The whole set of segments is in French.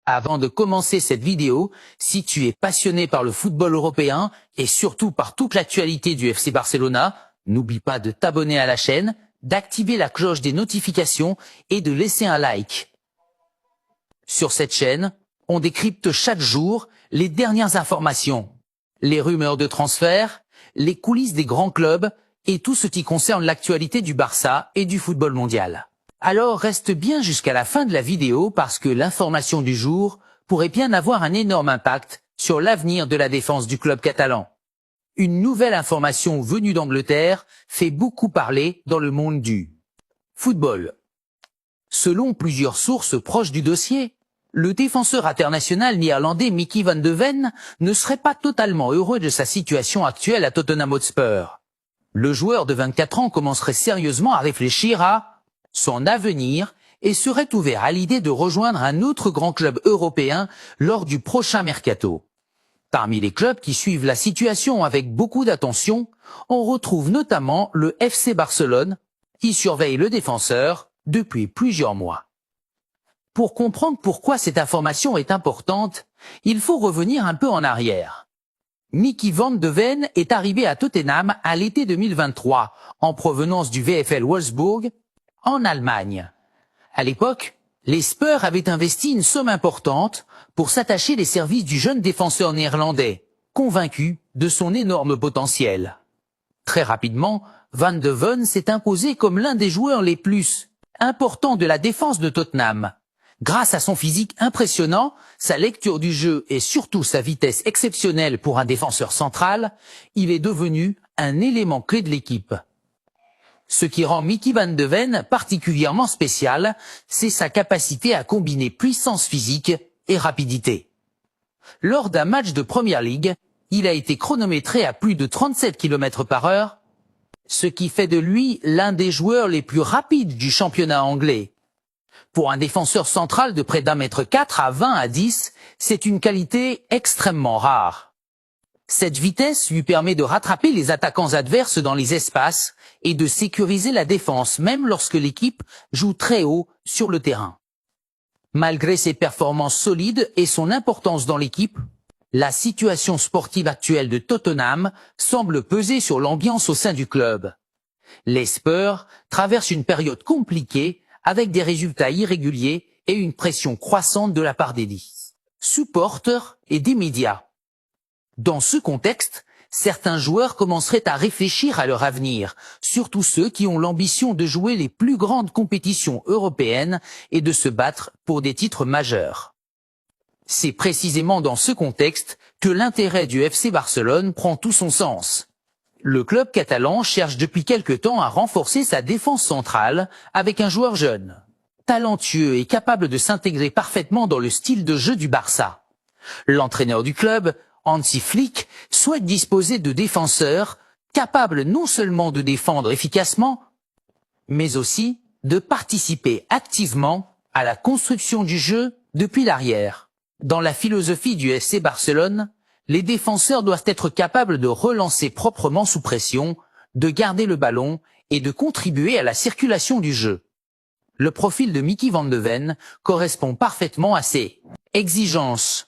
Avant de commencer cette vidéo, si tu es passionné par le football européen et surtout par toute l'actualité du FC Barcelona, n'oublie pas de t'abonner à la chaîne, d'activer la cloche des notifications et de laisser un like. Sur cette chaîne, on décrypte chaque jour les dernières informations, les rumeurs de transfert, les coulisses des grands clubs et tout ce qui concerne l'actualité du Barça et du football mondial. Alors reste bien jusqu'à la fin de la vidéo parce que l'information du jour pourrait bien avoir un énorme impact sur l'avenir de la défense du club catalan. Une nouvelle information venue d'Angleterre fait beaucoup parler dans le monde du football. Selon plusieurs sources proches du dossier, le défenseur international néerlandais Mickey van de Ven ne serait pas totalement heureux de sa situation actuelle à Tottenham Hotspur. Le joueur de 24 ans commencerait sérieusement à réfléchir à son avenir et serait ouvert à l'idée de rejoindre un autre grand club européen lors du prochain mercato. Parmi les clubs qui suivent la situation avec beaucoup d'attention, on retrouve notamment le FC Barcelone, qui surveille le défenseur depuis plusieurs mois. Pour comprendre pourquoi cette information est importante, il faut revenir un peu en arrière. Mickey van de Ven est arrivé à Tottenham à l'été 2023, en provenance du VfL Wolfsburg, en Allemagne. À l'époque, les Spurs avaient investi une somme importante pour s'attacher les services du jeune défenseur néerlandais, convaincu de son énorme potentiel. Très rapidement, Van de Ven s'est imposé comme l'un des joueurs les plus importants de la défense de Tottenham. Grâce à son physique impressionnant, sa lecture du jeu et surtout sa vitesse exceptionnelle pour un défenseur central, il est devenu un élément clé de l'équipe. Ce qui rend Mickey van de Ven particulièrement spécial, c'est sa capacité à combiner puissance physique et rapidité. Lors d'un match de Premier League, il a été chronométré à plus de 37 km/h, ce qui fait de lui l'un des joueurs les plus rapides du championnat anglais. Pour un défenseur central de près d'1,4 m à 20 à 10, c'est une qualité extrêmement rare. Cette vitesse lui permet de rattraper les attaquants adverses dans les espaces et de sécuriser la défense même lorsque l'équipe joue très haut sur le terrain. Malgré ses performances solides et son importance dans l'équipe, la situation sportive actuelle de Tottenham semble peser sur l'ambiance au sein du club. Les Spurs traversent une période compliquée avec des résultats irréguliers et une pression croissante de la part des supporters et des médias. Dans ce contexte, certains joueurs commenceraient à réfléchir à leur avenir, surtout ceux qui ont l'ambition de jouer les plus grandes compétitions européennes et de se battre pour des titres majeurs. C'est précisément dans ce contexte que l'intérêt du FC Barcelone prend tout son sens. Le club catalan cherche depuis quelque temps à renforcer sa défense centrale avec un joueur jeune, talentueux et capable de s'intégrer parfaitement dans le style de jeu du Barça. L'entraîneur du club, Hansi Flick, souhaite disposer de défenseurs capables non seulement de défendre efficacement, mais aussi de participer activement à la construction du jeu depuis l'arrière. Dans la philosophie du FC Barcelone, les défenseurs doivent être capables de relancer proprement sous pression, de garder le ballon et de contribuer à la circulation du jeu. Le profil de Mickey van de Ven correspond parfaitement à ces exigences.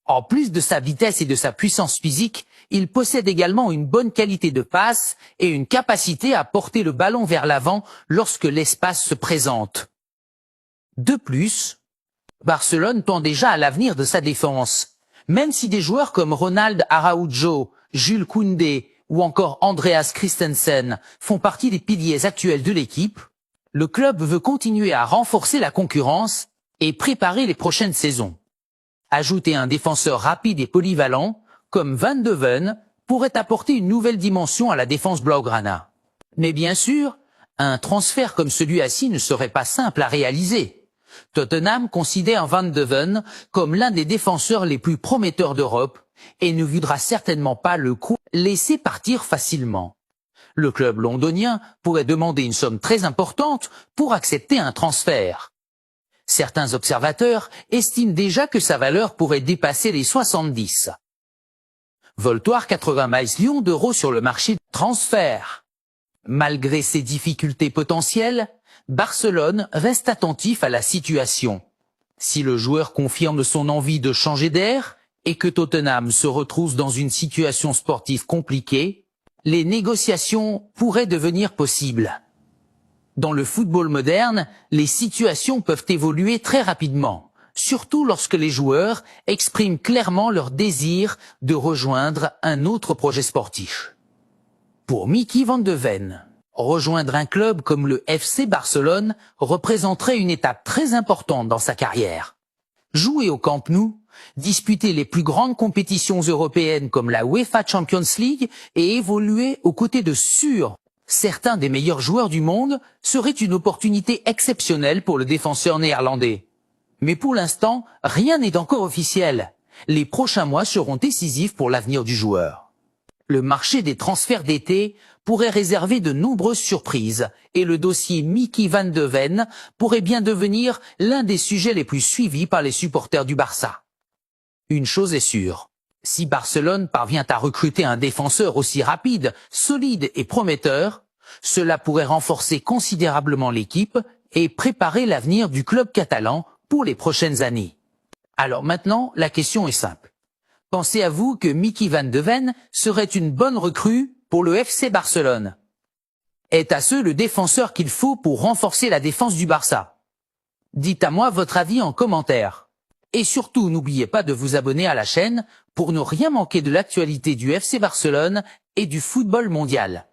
En plus de sa vitesse et de sa puissance physique, il possède également une bonne qualité de passe et une capacité à porter le ballon vers l'avant lorsque l'espace se présente. De plus, Barcelone tend déjà à l'avenir de sa défense. Même si des joueurs comme Ronald Araujo, Jules Koundé ou encore Andreas Christensen font partie des piliers actuels de l'équipe, le club veut continuer à renforcer la concurrence et préparer les prochaines saisons. Ajouter un défenseur rapide et polyvalent, comme Van de Ven, pourrait apporter une nouvelle dimension à la défense blaugrana. Mais bien sûr, un transfert comme celui-ci ne serait pas simple à réaliser. Tottenham considère Van de Ven comme l'un des défenseurs les plus prometteurs d'Europe et ne voudra certainement pas le laisser partir facilement. Le club londonien pourrait demander une somme très importante pour accepter un transfert. Certains observateurs estiment déjà que sa valeur pourrait dépasser les 70. Voltoire 80 millions d'euros sur le marché de transfert. Malgré ces difficultés potentielles, Barcelone reste attentif à la situation. Si le joueur confirme son envie de changer d'air et que Tottenham se retrouve dans une situation sportive compliquée, les négociations pourraient devenir possibles. Dans le football moderne, les situations peuvent évoluer très rapidement, surtout lorsque les joueurs expriment clairement leur désir de rejoindre un autre projet sportif. Pour Mickey van de Ven, rejoindre un club comme le FC Barcelone représenterait une étape très importante dans sa carrière. Jouer au Camp Nou, disputer les plus grandes compétitions européennes comme la UEFA Champions League et évoluer aux côtés de certains des meilleurs joueurs du monde serait une opportunité exceptionnelle pour le défenseur néerlandais. Mais pour l'instant, rien n'est encore officiel. Les prochains mois seront décisifs pour l'avenir du joueur. Le marché des transferts d'été pourrait réserver de nombreuses surprises et le dossier Mickey van de Ven pourrait bien devenir l'un des sujets les plus suivis par les supporters du Barça. Une chose est sûre, si Barcelone parvient à recruter un défenseur aussi rapide, solide et prometteur, cela pourrait renforcer considérablement l'équipe et préparer l'avenir du club catalan pour les prochaines années. Alors maintenant, la question est simple. Pensez-vous que Mickey van de Ven serait une bonne recrue pour le FC Barcelone? Est à ce le défenseur qu'il faut pour renforcer la défense du Barça? Dites à moi votre avis en commentaire. Et surtout, n'oubliez pas de vous abonner à la chaîne pour ne rien manquer de l'actualité du FC Barcelone et du football mondial.